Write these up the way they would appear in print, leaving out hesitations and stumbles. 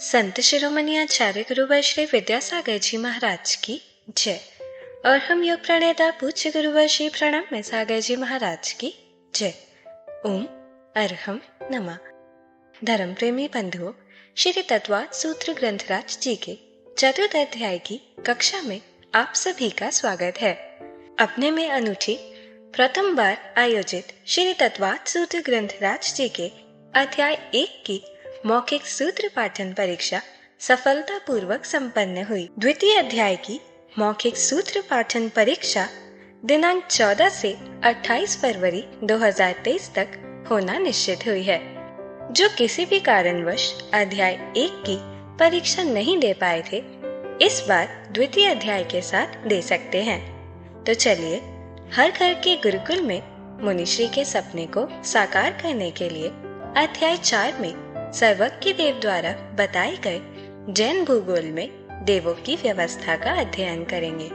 संत शिरोमणि आचार्य गुरुवर श्री विद्यासागर जी महाराज की जय। और हम योग प्रणेता पूज्य गुरुवर श्री प्रणब में सागर जी महाराज की जय। ओम अरहम नमः। धर्म प्रेमी बंधुओं, श्री तत्वात् सूत्र ग्रंथराज जी के चतुर्थ अध्याय की कक्षा में आप सभी का स्वागत है। अपने में अनूठी प्रथम बार आयोजित श्री तत्वात् सूत्र ग्रंथराज जी के अध्याय 1 की मौखिक सूत्र पाठन परीक्षा सफलतापूर्वक संपन्न हुई। द्वितीय अध्याय की मौखिक सूत्र पाठन परीक्षा दिनांक 14 से 28 फरवरी 2023 तक होना निश्चित हुई है। जो किसी भी कारणवश अध्याय 1 की परीक्षा नहीं दे पाए थे, इस बार द्वितीय अध्याय के साथ दे सकते हैं। तो चलिए, हर घर के गुरुकुल में मुनिश्री के सपने को साकार करने के लिए अध्याय 4 में सर्वज्ञ देव द्वारा बताए गए जैन भूगोल में देवों की व्यवस्था का अध्ययन करेंगे,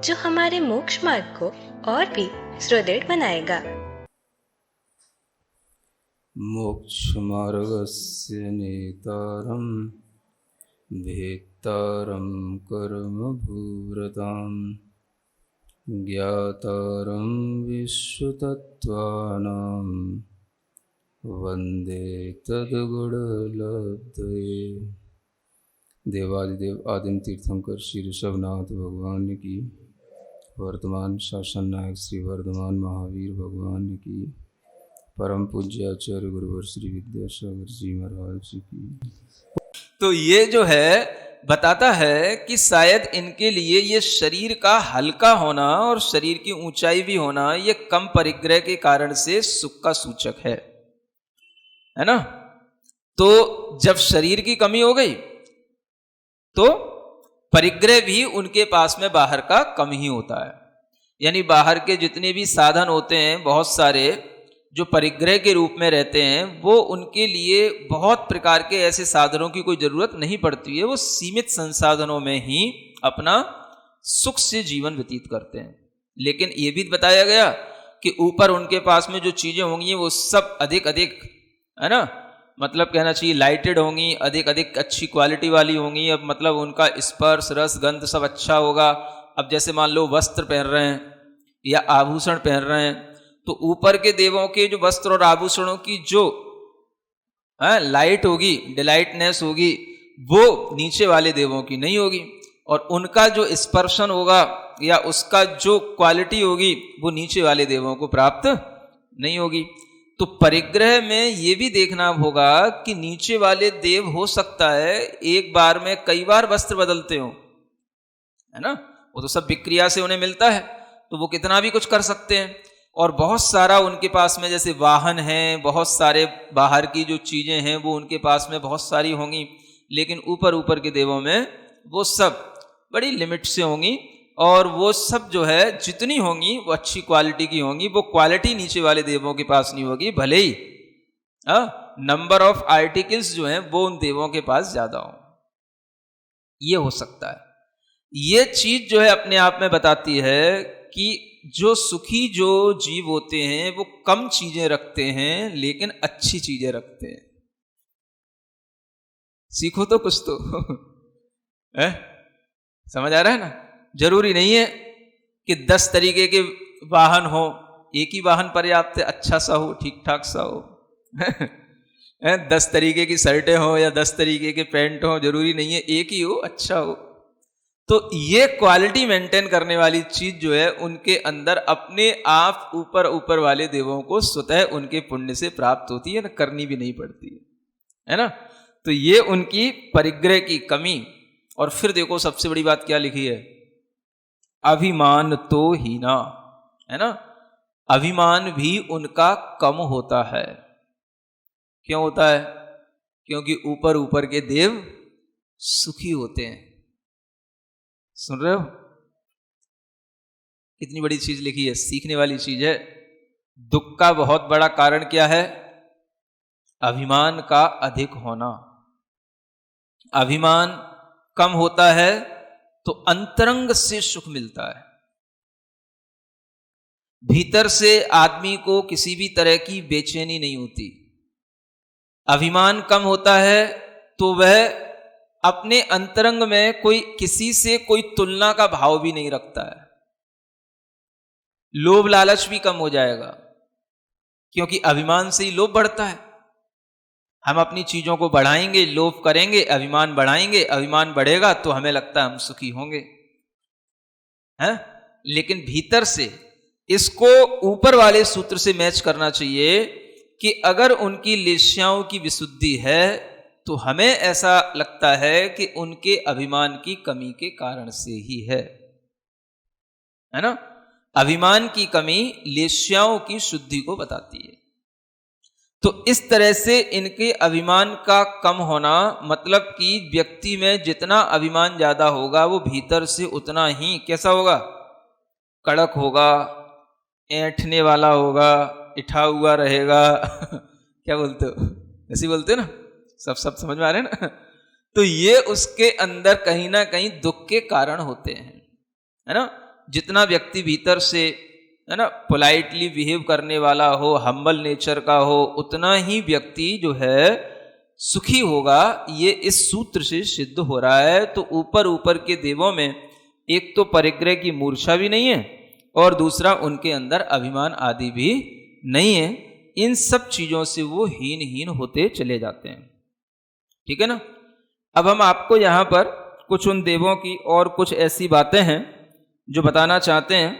जो हमारे मोक्ष मार्ग को और भी सुदृढ़ बनाएगा। मोक्ष मार्गस्य नेतारं भेत्तारं कर्म भूरतां ज्ञातारं विश्वतत्त्वानां वंदे तद्गुणलब्धये। देवादिदेव आदिम तीर्थंकर श्री ऋषभनाथ भगवान की, वर्तमान शासन नायक श्री वर्धमान महावीर भगवान की, परम पूज्य आचार्य गुरुवर श्री विद्यासागर जी महाराज की। तो ये जो है बताता है कि शायद इनके लिए ये शरीर का हल्का होना और शरीर की ऊंचाई भी होना, ये कम परिग्रह के कारण से सुख का सूचक है ना। तो जब शरीर की कमी हो गई तो परिग्रह भी उनके पास में बाहर का कम ही होता है। यानी बाहर के जितने भी साधन होते हैं, बहुत सारे जो परिग्रह के रूप में रहते हैं, वो उनके लिए बहुत प्रकार के ऐसे साधनों की कोई जरूरत नहीं पड़ती है। वो सीमित संसाधनों में ही अपना सुख से जीवन व्यतीत करते हैं। लेकिन ये भी बताया गया कि ऊपर उनके पास में जो चीजें होंगी वो सब अधिक अधिक, है ना, मतलब कहना चाहिए लाइटेड होंगी, अधिक अधिक अच्छी क्वालिटी वाली होंगी। अब मतलब उनका स्पर्श रस गंध सब अच्छा होगा। अब जैसे मान लो वस्त्र पहन रहे हैं या आभूषण पहन रहे हैं, तो ऊपर के देवों के जो वस्त्र और आभूषणों की जो लाइट होगी, डिलाइटनेस होगी, वो नीचे वाले देवों की नहीं होगी। और उनका जो स्पर्शन होगा या उसका जो क्वालिटी होगी, वो नीचे वाले देवों को प्राप्त नहीं होगी। तो परिग्रह में ये भी देखना होगा कि नीचे वाले देव हो सकता है एक बार में कई बार वस्त्र बदलते हो, है ना। वो तो सब विक्रिया से उन्हें मिलता है, तो वो कितना भी कुछ कर सकते हैं। और बहुत सारा उनके पास में जैसे वाहन हैं, बहुत सारे बाहर की जो चीजें हैं वो उनके पास में बहुत सारी होंगी। लेकिन ऊपर ऊपर के देवों में वो सब बड़ी लिमिट से होंगी, और वो सब जो है जितनी होंगी वो अच्छी क्वालिटी की होंगी। वो क्वालिटी नीचे वाले देवों के पास नहीं होगी, भले ही नंबर ऑफ आर्टिकल्स जो हैं वो उन देवों के पास ज्यादा हो। ये हो सकता है। ये चीज जो है अपने आप में बताती है कि जो सुखी जो जीव होते हैं वो कम चीजें रखते हैं, लेकिन अच्छी चीजें रखते हैं। सीखो तो कुछ तो समझ आ रहा है ना। जरूरी नहीं है कि 10 तरीके के वाहन हो, एक ही वाहन पर्याप्त है, अच्छा सा हो, ठीक ठाक सा हो 10 तरीके की शर्टें हो या 10 तरीके के पैंट हो, जरूरी नहीं है एक ही हो, अच्छा हो। तो ये क्वालिटी मेंटेन करने वाली चीज जो है उनके अंदर अपने आप ऊपर ऊपर वाले देवों को स्वतः उनके पुण्य से प्राप्त होती है ना, करनी भी नहीं पड़ती है ना। तो ये उनकी परिग्रह की कमी। और फिर देखो सबसे बड़ी बात क्या लिखी है, अभिमान तो हीना, है ना। अभिमान भी उनका कम होता है। क्यों होता है? क्योंकि ऊपर ऊपर के देव सुखी होते हैं। सुन रहे हो कितनी बड़ी चीज लिखी है, सीखने वाली चीज है। दुख का बहुत बड़ा कारण क्या है? अभिमान का अधिक होना। अभिमान कम होता है तो अंतरंग से सुख मिलता है। भीतर से आदमी को किसी भी तरह की बेचैनी नहीं होती। अभिमान कम होता है तो वह अपने अंतरंग में कोई किसी से कोई तुलना का भाव भी नहीं रखता है। लोभ लालच भी कम हो जाएगा, क्योंकि अभिमान से ही लोभ बढ़ता है। हम अपनी चीजों को बढ़ाएंगे, लोभ करेंगे, अभिमान बढ़ाएंगे, अभिमान बढ़ेगा तो हमें लगता है हम सुखी होंगे, हैं? लेकिन भीतर से इसको ऊपर वाले सूत्र से मैच करना चाहिए कि अगर उनकी लेश्याओं की विशुद्धि है तो हमें ऐसा लगता है कि उनके अभिमान की कमी के कारण से ही है ना? अभिमान की कमी लेश्याओं की शुद्धि को बताती है। तो इस तरह से इनके अभिमान का कम होना, मतलब कि व्यक्ति में जितना अभिमान ज्यादा होगा वो भीतर से उतना ही कैसा होगा, कड़क होगा, ऐंठने वाला होगा, इठा हुआ रहेगा क्या बोलते हो, ऐसे बोलते हो ना, सब समझ में आ रहे हैं ना? तो ये उसके अंदर कहीं ना कहीं दुख के कारण होते हैं, है ना? जितना व्यक्ति भीतर से, है ना, पोलाइटली बिहेव करने वाला हो, हम्बल नेचर का हो, उतना ही व्यक्ति जो है सुखी होगा। ये इस सूत्र से सिद्ध हो रहा है। तो ऊपर ऊपर के देवों में एक तो परिग्रह की मूर्छा भी नहीं है और दूसरा उनके अंदर अभिमान आदि भी नहीं है। इन सब चीजों से वो हीन होते चले जाते हैं। ठीक है ना? अब हम आपको यहां पर कुछ उन देवों की और कुछ ऐसी बातें हैं जो बताना चाहते हैं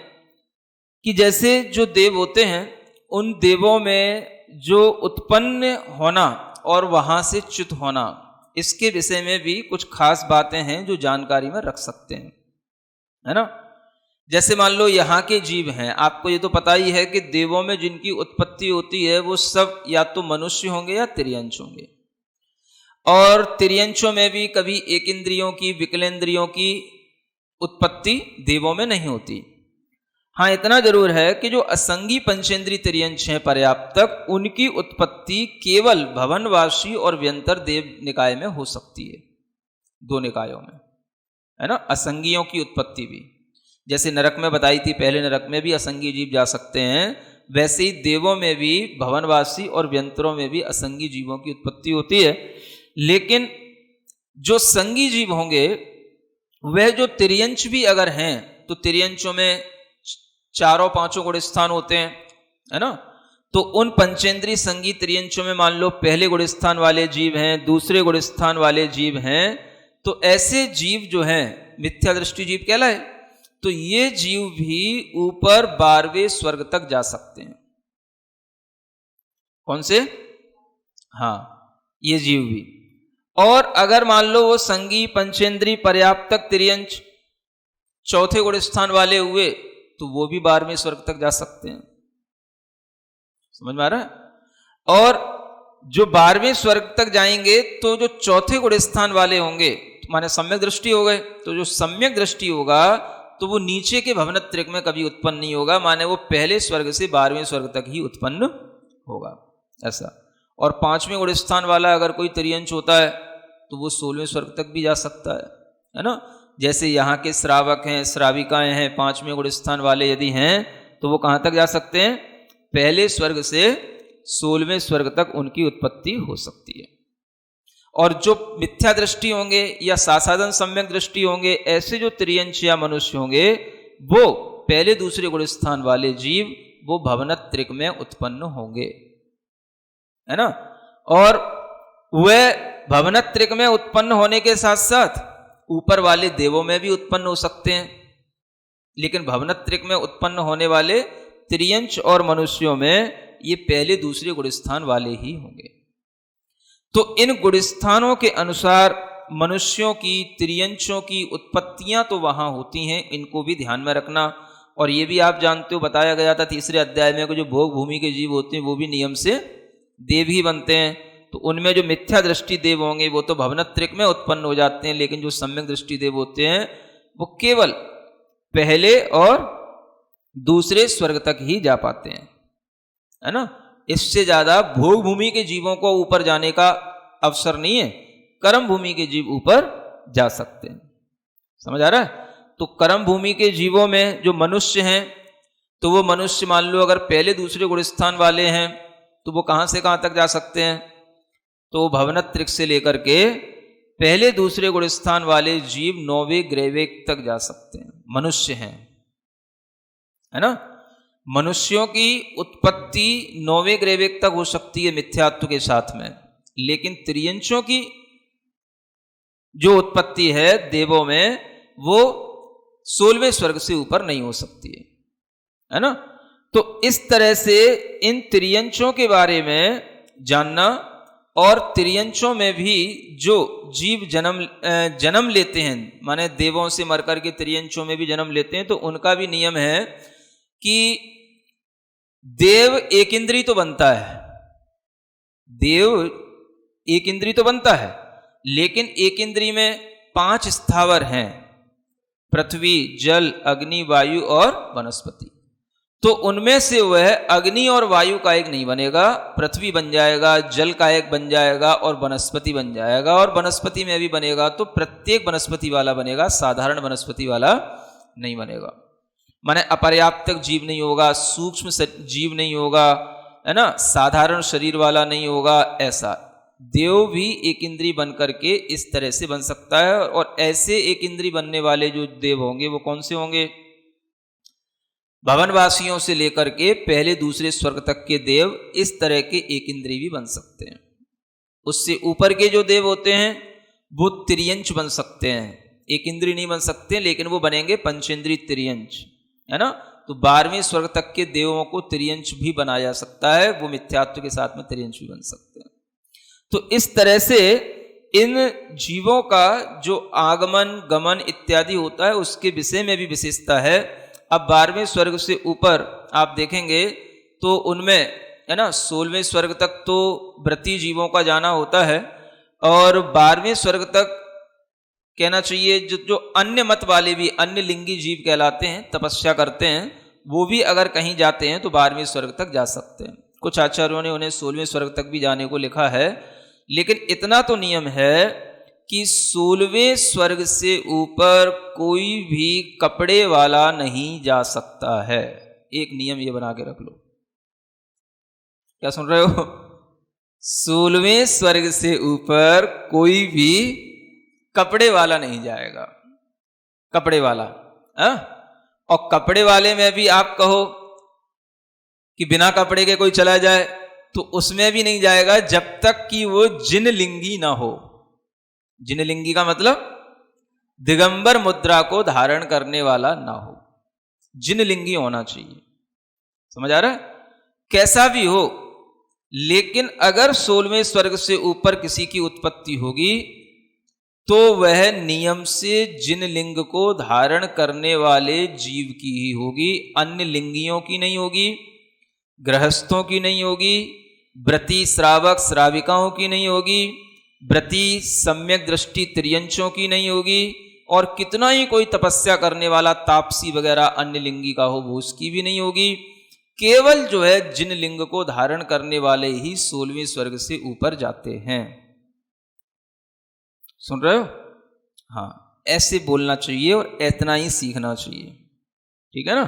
कि जैसे जो देव होते हैं उन देवों में जो उत्पन्न होना और वहां से च्युत होना, इसके विषय में भी कुछ खास बातें हैं जो जानकारी में रख सकते हैं, है ना? जैसे मान लो यहाँ के जीव हैं, आपको ये तो पता ही है कि देवों में जिनकी उत्पत्ति होती है वो सब या तो मनुष्य होंगे या तिर्यंच होंगे। और तिर्यंचों में भी कभी एक इंद्रियों की, विकलेंद्रियों की उत्पत्ति देवों में नहीं होती। हाँ, इतना जरूर है कि जो असंगी पंचेंद्रीय तिर्यंच हैं पर्याप्तक, उनकी उत्पत्ति केवल भवनवासी और व्यंतर देव निकाय में हो सकती है, दो निकायों में, है ना? असंगियों की उत्पत्ति भी, जैसे नरक में बताई थी, पहले नरक में भी असंगी जीव जा सकते हैं, वैसे ही देवों में भी भवनवासी और व्यंतरों में भी असंगी जीवों की उत्पत्ति होती है। लेकिन जो संगी जीव होंगे वह जो तिर्यंच भी अगर हैं तो तिर्यंचों में चारों पांचों गुण स्थान होते हैं, है ना? तो उन पंचेंद्रीय संगी तिर्यंचों में मान लो पहले गुण स्थान वाले जीव हैं, दूसरे गुण स्थान वाले जीव हैं, तो ऐसे जीव जो हैं मिथ्या दृष्टि जीव कहलाए। तो ये जीव भी ऊपर 12वें स्वर्ग तक जा सकते हैं। कौन से? हाँ, ये जीव भी। और अगर मान लो वो संगी पंचेंद्रीय पर्याप्तक तिर्यंच चौथे गुण स्थान वाले हुए तो वो भी 12वें स्वर्ग तक जा सकते हैं। समझ में आ रहा है? और जो 12वें स्वर्ग तक जाएंगे तो जो चौथे गुण स्थान वाले होंगे, माने सम्यक दृष्टि हो गए, तो जो सम्यक दृष्टि होगा तो वो नीचे के भवनत्रिक में कभी उत्पन्न नहीं होगा, माने वो पहले स्वर्ग से 12वें स्वर्ग तक ही उत्पन्न होगा, ऐसा। और 5वें गुण स्थान वाला अगर कोई तिर्यंच होता है तो वो 16वें स्वर्ग तक भी जा सकता है ना? जैसे यहाँ के श्रावक हैं, श्राविकाएं हैं, 5वें गुण स्थान वाले यदि हैं तो वो कहाँ तक जा सकते हैं? पहले स्वर्ग से 16वें स्वर्ग तक उनकी उत्पत्ति हो सकती है। और जो मिथ्या दृष्टि होंगे या सासाधन सम्यक दृष्टि होंगे, ऐसे जो तिर्यंच या मनुष्य होंगे, वो पहले दूसरे गुण स्थान वाले जीव वो भवनत्रिक में उत्पन्न होंगे, है ना? और वह भवनत्रिक में उत्पन्न होने के साथ साथ ऊपर वाले देवों में भी उत्पन्न हो सकते हैं, लेकिन भवनत्रिक में उत्पन्न होने वाले तिर्यंच और मनुष्यों में ये पहले दूसरे गुणस्थान वाले ही होंगे। तो इन गुणस्थानों के अनुसार मनुष्यों की, तिर्यंचों की उत्पत्तियां तो वहां होती हैं, इनको भी ध्यान में रखना। और ये भी आप जानते हो, बताया गया था तीसरे अध्याय में कि जो भोग भूमि के जीव होते हैं वो भी नियम से देव ही बनते हैं। तो उनमें जो मिथ्या दृष्टि देव होंगे वो तो भवनत्रिक में उत्पन्न हो जाते हैं, लेकिन जो सम्यक दृष्टि देव होते हैं वो केवल पहले और दूसरे स्वर्ग तक ही जा पाते हैं, है ना? इससे ज्यादा भोग भूमि के जीवों को ऊपर जाने का अवसर नहीं है। कर्म भूमि के जीव ऊपर जा सकते हैं। समझ आ रहा है? तो कर्म भूमि के जीवों में जो मनुष्य हैं, तो वो मनुष्य मान लो अगर पहले दूसरे गुणस्थान वाले हैं तो वो कहां से कहां तक जा सकते हैं? तो भवनत्रिक से लेकर के पहले दूसरे गुण स्थान वाले जीव 9वें ग्रहवेग तक जा सकते हैं, मनुष्य हैं, है ना। मनुष्यों की उत्पत्ति 9वें ग्रहवेग तक हो सकती है मिथ्यात्व के साथ में, लेकिन त्रियंचों की जो उत्पत्ति है देवों में वो 16वें स्वर्ग से ऊपर नहीं हो सकती है ना। तो इस तरह से इन त्रियंचों के बारे में जानना, और त्रियंचों में भी जो जीव जन्म लेते हैं, माने देवों से मरकर के त्रियंचों में भी जन्म लेते हैं, तो उनका भी नियम है कि देव एक इंद्री तो बनता है, देव एक इंद्री तो बनता है, लेकिन एक इंद्री में 5 स्थावर हैं, पृथ्वी, जल, अग्नि, वायु और वनस्पति। तो उनमें से वह अग्नि और वायु का एक नहीं बनेगा, पृथ्वी बन जाएगा, जल का एक बन जाएगा और वनस्पति बन जाएगा। और वनस्पति में भी बनेगा तो प्रत्येक वनस्पति वाला बनेगा, साधारण वनस्पति वाला नहीं बनेगा। माने अपर्याप्त जीव नहीं होगा, सूक्ष्म जीव नहीं होगा, है ना, साधारण शरीर वाला नहीं होगा। ऐसा देव भी एक इंद्री बन करके इस तरह से बन सकता है। और ऐसे एक इंद्री बनने वाले जो देव होंगे वो कौन से होंगे? भवनवासियों से लेकर के पहले दूसरे स्वर्ग तक के देव इस तरह के एक इंद्री भी बन सकते हैं। उससे ऊपर के जो देव होते हैं वो त्रियंच बन सकते हैं, एक इंद्री नहीं बन सकते, लेकिन वो बनेंगे पंचेंद्री त्रियंच, है ना। तो 12वें स्वर्ग तक के देवों को त्रियंच भी बनाया जा सकता है, वो मिथ्यात्व के साथ में त्रियंच भी बन सकते हैं। तो इस तरह से इन जीवों का जो आगमन गमन इत्यादि होता है उसके विषय में भी विशेषता है। अब 12वें स्वर्ग से ऊपर आप देखेंगे तो उनमें, है ना, 16वें स्वर्ग तक तो व्रती जीवों का जाना होता है, और 12वें स्वर्ग तक कहना चाहिए जो अन्य मत वाले भी अन्य लिंगी जीव कहलाते हैं, तपस्या करते हैं, वो भी अगर कहीं जाते हैं तो 12वें स्वर्ग तक जा सकते हैं। कुछ आचार्यों ने उन्हें 16वें स्वर्ग तक भी जाने को लिखा है, लेकिन इतना तो नियम है कि 16वें स्वर्ग से ऊपर कोई भी कपड़े वाला नहीं जा सकता है। एक नियम ये बना के रख लो। क्या सुन रहे हो? 16वें स्वर्ग से ऊपर कोई भी कपड़े वाला नहीं जाएगा, कपड़े वाला, हा? और कपड़े वाले में भी आप कहो कि बिना कपड़े के कोई चला जाए तो उसमें भी नहीं जाएगा जब तक कि वो जिनलिंगी ना हो। जिनलिंगी का मतलब दिगंबर मुद्रा को धारण करने वाला ना हो, जिनलिंगी होना चाहिए। समझ आ रहा है? कैसा भी हो, लेकिन अगर 16वें स्वर्ग से ऊपर किसी की उत्पत्ति होगी तो वह नियम से जिनलिंग को धारण करने वाले जीव की ही होगी, अन्य लिंगियों की नहीं होगी, गृहस्थों की नहीं होगी, व्रती श्रावक श्राविकाओं की नहीं होगी, व्रती सम्यक दृष्टि त्रियंचों की नहीं होगी, और कितना ही कोई तपस्या करने वाला तापसी वगैरह अन्य लिंगी का हो वो उसकी भी नहीं होगी। केवल जो है जिन लिंग को धारण करने वाले ही 16वें स्वर्ग से ऊपर जाते हैं। सुन रहे हो? हाँ, ऐसे बोलना चाहिए और इतना ही सीखना चाहिए, ठीक है ना।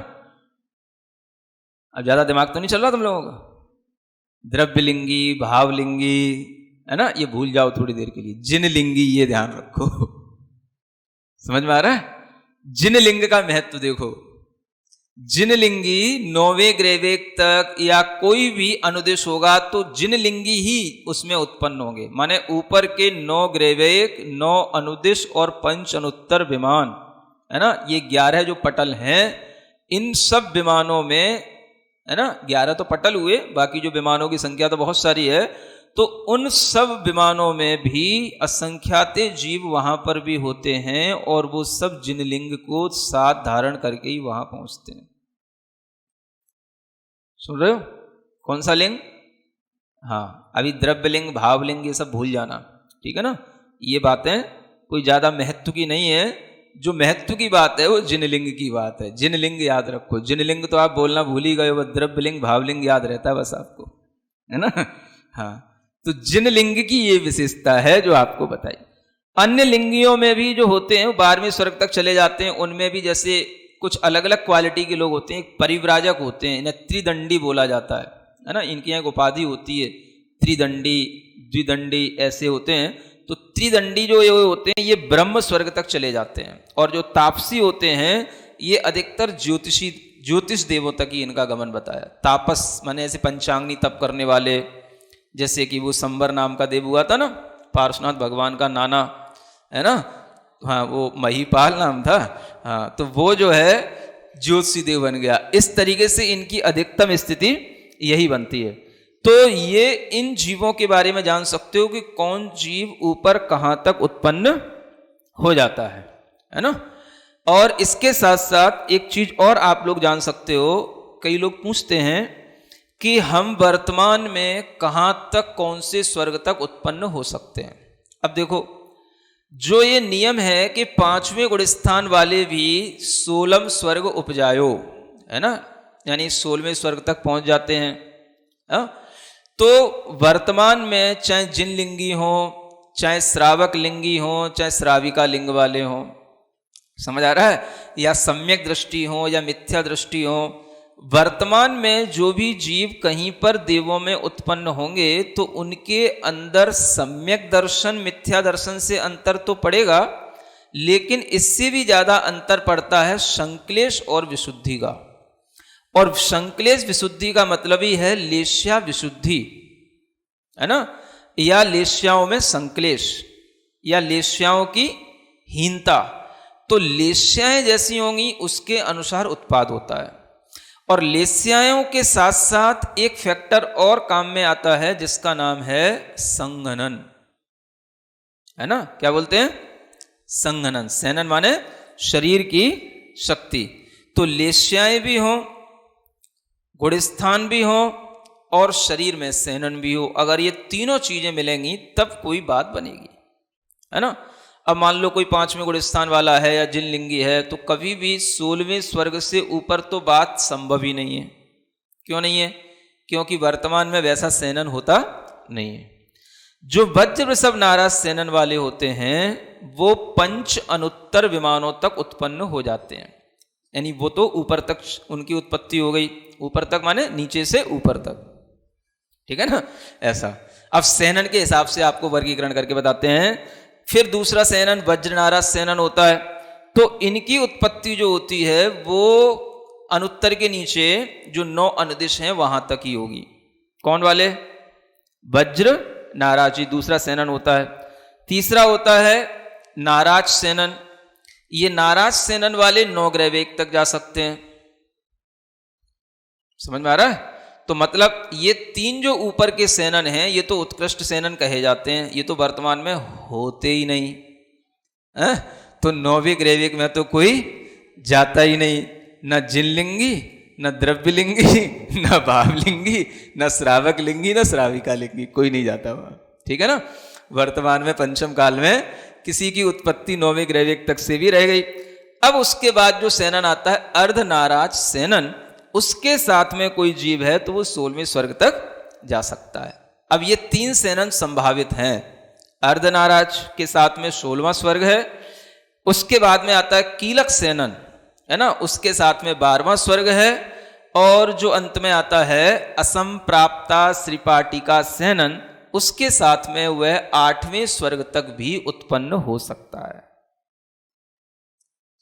अब ज्यादा दिमाग तो नहीं चल रहा तुम लोगों का? द्रव्यलिंगी, भावलिंगी, है ना, ये भूल जाओ थोड़ी देर के लिए। जिनलिंगी ये ध्यान रखो। समझ में आ रहा है? जिनलिंग का महत्व देखो। जिनलिंगी 9वें ग्रहवेग तक या कोई भी अनुदेश होगा तो जिनलिंगी ही उसमें उत्पन्न होंगे। माने ऊपर के 9 ग्रहवेग, 9 अनुदेश और 5 अनुत्तर विमान, है ना, ये 11 जो पटल हैं, इन सब विमानों में, है ना, 11 तो पटल हुए, बाकी जो विमानों की संख्या तो बहुत सारी है। तो उन सब विमानों में भी असंख्यात जीव वहां पर भी होते हैं और वो सब जिनलिंग को साथ धारण करके ही वहां पहुंचते हैं। सुन रहे हो? कौन सा लिंग? हाँ, अभी द्रव्यलिंग, भावलिंग ये सब भूल जाना, ठीक है ना। ये बातें कोई ज्यादा महत्व की नहीं है। जो महत्व की बात है वो जिनलिंग की बात है। जिनलिंग याद रखो। जिनलिंग तो आप बोलना भूल ही गए हो, द्रव्यलिंग भावलिंग याद रहता है बस आपको, है ना। हाँ, तो जिनलिंग की ये विशेषता है जो आपको बताई। अन्य लिंगियों में भी जो होते हैं वो 12वें स्वर्ग तक चले जाते हैं। उनमें भी जैसे कुछ अलग अलग क्वालिटी के लोग होते हैं। एक परिव्राजक होते हैं, इन्हें त्रिदंडी बोला जाता है ना। इनकी एक उपाधि होती है त्रिदंडी, द्विदंडी, ऐसे होते हैं। तो त्रिदंडी जो ये होते हैं ये ब्रह्म स्वर्ग तक चले जाते हैं, और जो तापसी होते हैं ये अधिकतर ज्योतिष देवों तक ही इनका गमन बताया। तापस माने ऐसे पंचांगनी तप करने वाले, जैसे कि वो संबर नाम का देव हुआ था ना, पार्श्वनाथ भगवान का नाना है ना, हाँ वो महीपाल नाम था, हाँ तो वो जो है ज्योतिषी देव बन गया। इस तरीके से इनकी अधिकतम स्थिति यही बनती है। तो ये इन जीवों के बारे में जान सकते हो कि कौन जीव ऊपर कहाँ तक उत्पन्न हो जाता है ना। और इसके साथ साथ एक चीज और आप लोग जान सकते हो, कई लोग पूछते हैं कि हम वर्तमान में कहाँ तक कौन से स्वर्ग तक उत्पन्न हो सकते हैं। अब देखो, जो ये नियम है कि 5वें गुण स्थान वाले भी 16 स्वर्ग उपजायो, है ना, यानी 16वें स्वर्ग तक पहुंच जाते हैं। तो वर्तमान में चाहे जिन लिंगी हो, चाहे श्रावक लिंगी हो, चाहे श्राविका लिंग वाले हो, समझ आ रहा है, या सम्यक दृष्टि हो या मिथ्या दृष्टि हो, वर्तमान में जो भी जीव कहीं पर देवों में उत्पन्न होंगे तो उनके अंदर सम्यक दर्शन मिथ्या दर्शन से अंतर तो पड़ेगा, लेकिन इससे भी ज्यादा अंतर पड़ता है संक्लेश और विशुद्धि का। और संक्लेश विशुद्धि का मतलब ही है लेश्या विशुद्धि, है ना, या लेश्याओं में संक्लेश या लेश्याओं की हीनता। तो लेश्याएं जैसी होंगी उसके अनुसार उत्पाद होता है। और लेस्याओं के साथ साथ एक फैक्टर और काम में आता है जिसका नाम है संघनन, है ना, क्या बोलते हैं, संघनन। सैनन माने शरीर की शक्ति। तो लेस्याएं भी हो, गुणस्थान भी हो और शरीर में सैनन भी हो, अगर ये तीनों चीजें मिलेंगी तब कोई बात बनेगी, है ना। अब मान लो कोई 5वें गुण स्थान वाला है या जिन लिंगी है, तो कभी भी 16वें स्वर्ग से ऊपर तो बात संभव ही नहीं है। क्यों नहीं है? क्योंकि वर्तमान में वैसा सैनन होता नहीं है। जो वज्र वृषभ नाराज सैनन वाले होते हैं वो 5 अनुत्तर विमानों तक उत्पन्न हो जाते हैं, यानी वो तो ऊपर तक उनकी उत्पत्ति हो गई। ऊपर तक माने नीचे से ऊपर तक, ठीक है ना, ऐसा। अब सैनन के हिसाब से आपको वर्गीकरण करके बताते हैं। फिर दूसरा सैनन वज्र नाराज सैनन होता है, तो इनकी उत्पत्ति जो होती है वो अनुत्तर के नीचे जो 9 अनुदिश हैं वहां तक ही होगी। कौन वाले? वज्र नाराज, जी दूसरा सैनन होता है। तीसरा होता है नाराज सैनन। ये नाराज सैनन वाले 9 ग्रह वेग तक जा सकते हैं। समझ में आ रहा है? तो मतलब ये 3 जो ऊपर के सैनन हैं ये तो उत्कृष्ट सैनन कहे जाते हैं, ये तो वर्तमान में होते ही नहीं है। तो 9वें ग्रहवेग में तो कोई जाता ही नहीं, न जिनलिंगी, न द्रव्यलिंगी, न भावलिंगी, न श्रावक लिंगी, न श्राविका लिंगी, कोई नहीं जाता वहां, ठीक है ना। वर्तमान में पंचम काल में किसी की उत्पत्ति 9वें ग्रहवेग तक से भी रह गई। अब उसके बाद जो सैनन आता है अर्धनाराज सैनन, उसके साथ में कोई जीव है तो वो 16वें स्वर्ग तक जा सकता है। अब ये 3 सैनन संभावित हैं। अर्धनाराज के साथ में 16वां स्वर्ग है, उसके बाद में आता है कीलक सैनन, है ना, उसके साथ में 12वां स्वर्ग है, और जो अंत में आता है असंप्राप्ता श्रीपाटिका सैनन, उसके साथ में वह 8वें स्वर्ग तक भी उत्पन्न हो सकता है।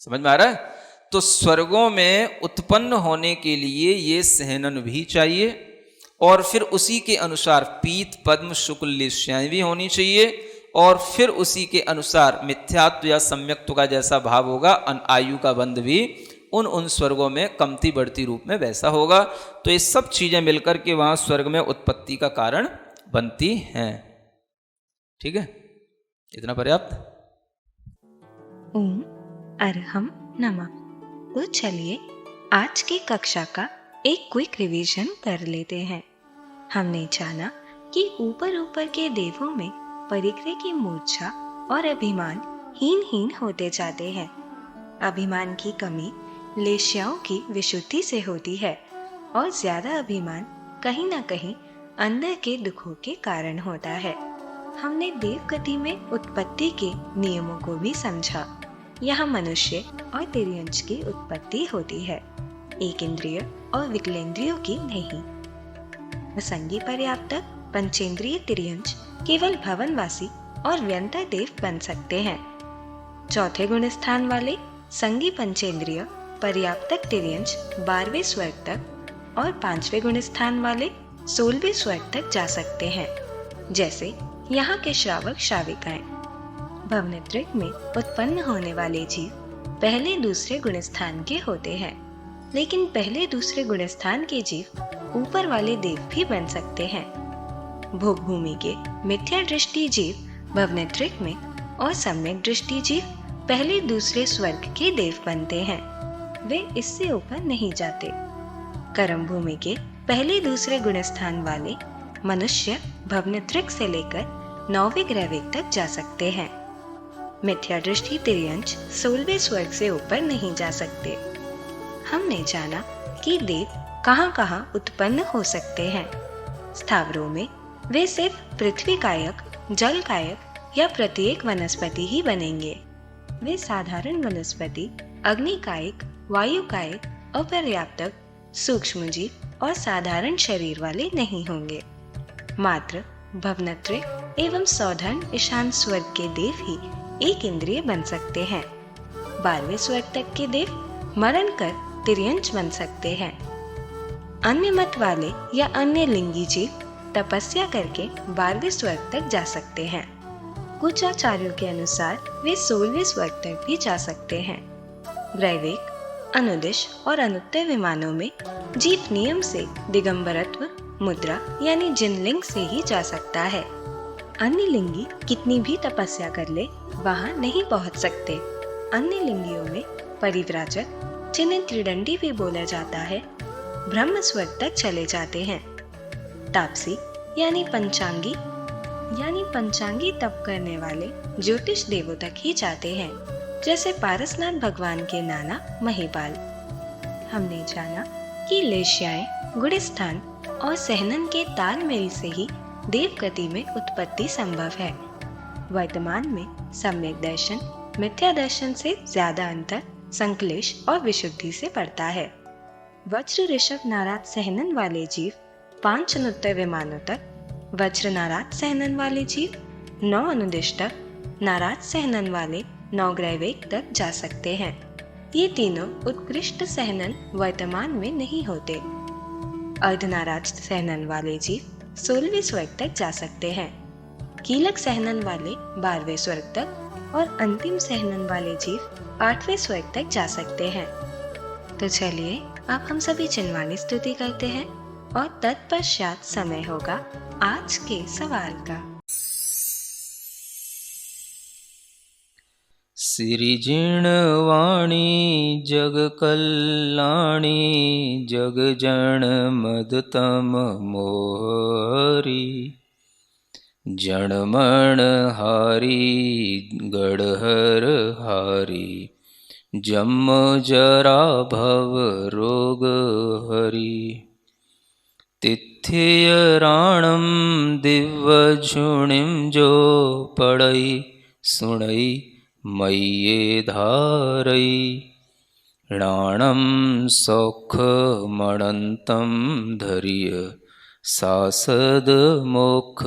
समझ में आ रहा है? तो स्वर्गों में उत्पन्न होने के लिए ये सहनन भी चाहिए, और फिर उसी के अनुसार पीत पद्म शुक्ल लेश्याएं भी होनी चाहिए, और फिर उसी के अनुसार मिथ्यात्व या सम्यक्त्व का जैसा भाव होगा, आयु का बंध भी उन स्वर्गों में कमती बढ़ती रूप में वैसा होगा। तो ये सब चीजें मिलकर के वहां स्वर्ग में उत्पत्ति का कारण बनती हैं। ठीक है, इतना पर्याप्त। ओम अरहम नमः। तो चलिए आज की कक्षा का एक क्विक रिवीजन कर लेते हैं। हमने जाना कि ऊपर ऊपर के देवों में परिग्रह की मूर्छा और अभिमान हीन होते जाते हैं। अभिमान की कमी लेश्याओं की विशुद्धि से होती है, और ज्यादा अभिमान कहीं न कहीं अंदर के दुखों के कारण होता है। हमने देवगति में उत्पत्ति के नियमों को भी समझा। यहाँ मनुष्य और तिर्यंच की उत्पत्ति होती है, एक इंद्रिय और विकलेंद्रियों की नहीं। असंगी पर्याप्तक पंचेंद्रिय तिर्यंच केवल भवनवासी और व्यंतर देव बन सकते हैं। चौथे गुण स्थान वाले संगी पंचेंद्रिय पर्याप्तक तिर्यंच 12वें स्वर्ग तक और 5वें गुण स्थान वाले 16वें स्वर्ग तक जा सकते हैं, जैसे यहाँ के श्रावक श्राविकाएं। भवनित्रिक में उत्पन्न होने वाले जीव पहले दूसरे गुण स्थान के होते हैं, लेकिन पहले दूसरे गुण स्थान के जीव ऊपर वाले देव भी बन सकते हैं। भोग भूमि के मिथ्या दृष्टि जीव भवनित्रिक में और सम्यक दृष्टि जीव पहले दूसरे स्वर्ग के देव बनते हैं, वे इससे ऊपर नहीं जाते। कर्म भूमि के पहले दूसरे गुण स्थान वाले मनुष्य भवनित्रिक से लेकर 9वें ग्रहवेग तक जा सकते हैं। मिथ्या दृष्टि तिर्यंच 16वें स्वर्ग से ऊपर नहीं जा सकते। हमने जाना कि देव कहाँ कहाँ उत्पन्न हो सकते हैं। स्थावरों में वे सिर्फ पृथ्वी कायक, जल कायक या प्रत्येक वनस्पति ही बनेंगे। वे साधारण वनस्पति, अग्नि कायक, वायु कायक, अपर्याप्तक, सूक्ष्म जीव और साधारण शरीर वाले नहीं होंगे। मात्र भवनत्रिक एवं सौधर्म ईशान स्वर्ग के देव ही एक इंद्रिय बन सकते हैं। 12वें स्वर्ग तक के देव मरण कर तिर्यंच बन सकते हैं। अन्य मत वाले या अन्य लिंगी जीव तपस्या करके 12वें स्वर्ग तक जा सकते हैं। कुछ आचार्यों के अनुसार वे 16वें स्वर्ग तक भी जा सकते हैं। ग्रैवेक, अनुदिश और अनुत्तर विमानों में जीव नियम से दिगंबरत्व मुद्रा यानी जिनलिंग से ही जा सकता है। अन्य लिंगी कितनी भी तपस्या कर ले वहां नहीं पहुंच सकते। अन्य लिंगियों में परिव्राजक, जिन्हें त्रिदंडी भी बोला जाता है, ब्रह्म स्वर्ग तक चले जाते हैं। तापसी यानी पंचांगी तप करने वाले ज्योतिष देवों तक ही जाते हैं, जैसे पारसनाथ भगवान के नाना महिपाल। हमने जाना कि लेश्याएं, गुणस्थान और सहनन के तालमेल से ही देव गति में उत्पत्ति संभव है। वर्तमान में सम्यक दर्शन मिथ्या दर्शन से ज्यादा अंतर संक्लेश और विशुद्धि से पड़ता है। वज्र ऋषभ नाराज सहनन वाले जीव 5 अनुत्तर विमानों तक, वज्र नाराज सहनन वाले जीव 9 अनुदिश तक, नाराज सहनन वाले 9 ग्रहवेग तक जा सकते हैं। ये तीनों उत्कृष्ट सहनन वर्तमान में नहीं होते। अर्धनाराज सहनन वाले जीव 16वें स्वर्ग तक जा सकते हैं। कीलक सहनन वाले 12वें स्वर्ग तक और अंतिम सहनन वाले जीव 8वें स्वर्ग तक जा सकते हैं। तो चलिए अब हम सभी चिन्वाणी स्तुति करते हैं और तत्पश्चात समय होगा आज के सवाल का। सिरिजिणवाणी जग कल्याणी जग जन मदतम मोहरी जनमण हारी गढ़हर हारी जम जरा भव रोग हरि तिथ्य राणम दिव्य झुणिम जो पढ़ई सुणई मय्ये धारई राणम सौख मणंतम धैर्य सासद मोक्ष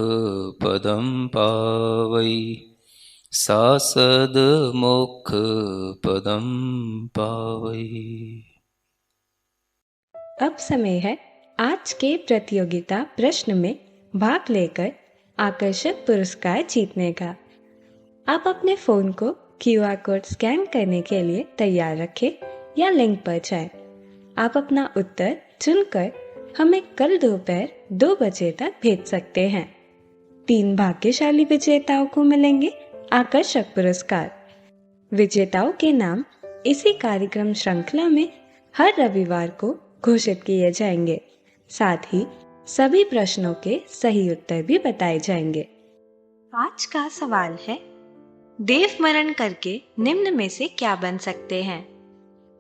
पदम पावई सासद मोक्ष पदम पावई। अब समय है आज के प्रतियोगिता प्रश्न में भाग लेकर आकर्षक पुरस्कार जीतने का। आप अपने फोन को QR कोड स्कैन करने के लिए तैयार रखें या लिंक पर जाएं। आप अपना उत्तर चुनकर हमें कल दोपहर 2 बजे तक भेज सकते हैं। 3 भाग्यशाली विजेताओं को मिलेंगे आकर्षक पुरस्कार। विजेताओं के नाम इसी कार्यक्रम श्रृंखला में हर रविवार को घोषित किए जाएंगे। साथ ही सभी प्रश्नों के सही उत्तर भी बताए जाएंगे। आज का सवाल है, देव मरण करके निम्न में से क्या बन सकते हैं?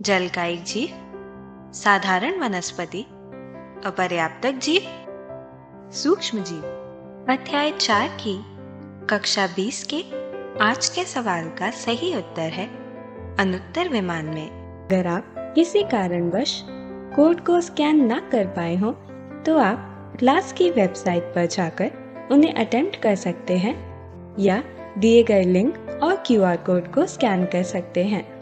जलकायिक जीव, साधारण वनस्पति, अपर्याप्तक जीव, सूक्ष्म जीव। अध्याय 4 की कक्षा 20 के आज के सवाल का सही उत्तर है अनुत्तर विमान में। अगर आप किसी कारणवश कोड को स्कैन न कर पाए हो तो आप क्लास की वेबसाइट पर जाकर उन्हें अटेम्प्ट कर सकते हैं या दिए गए लिंक और QR कोड को स्कैन कर सकते हैं।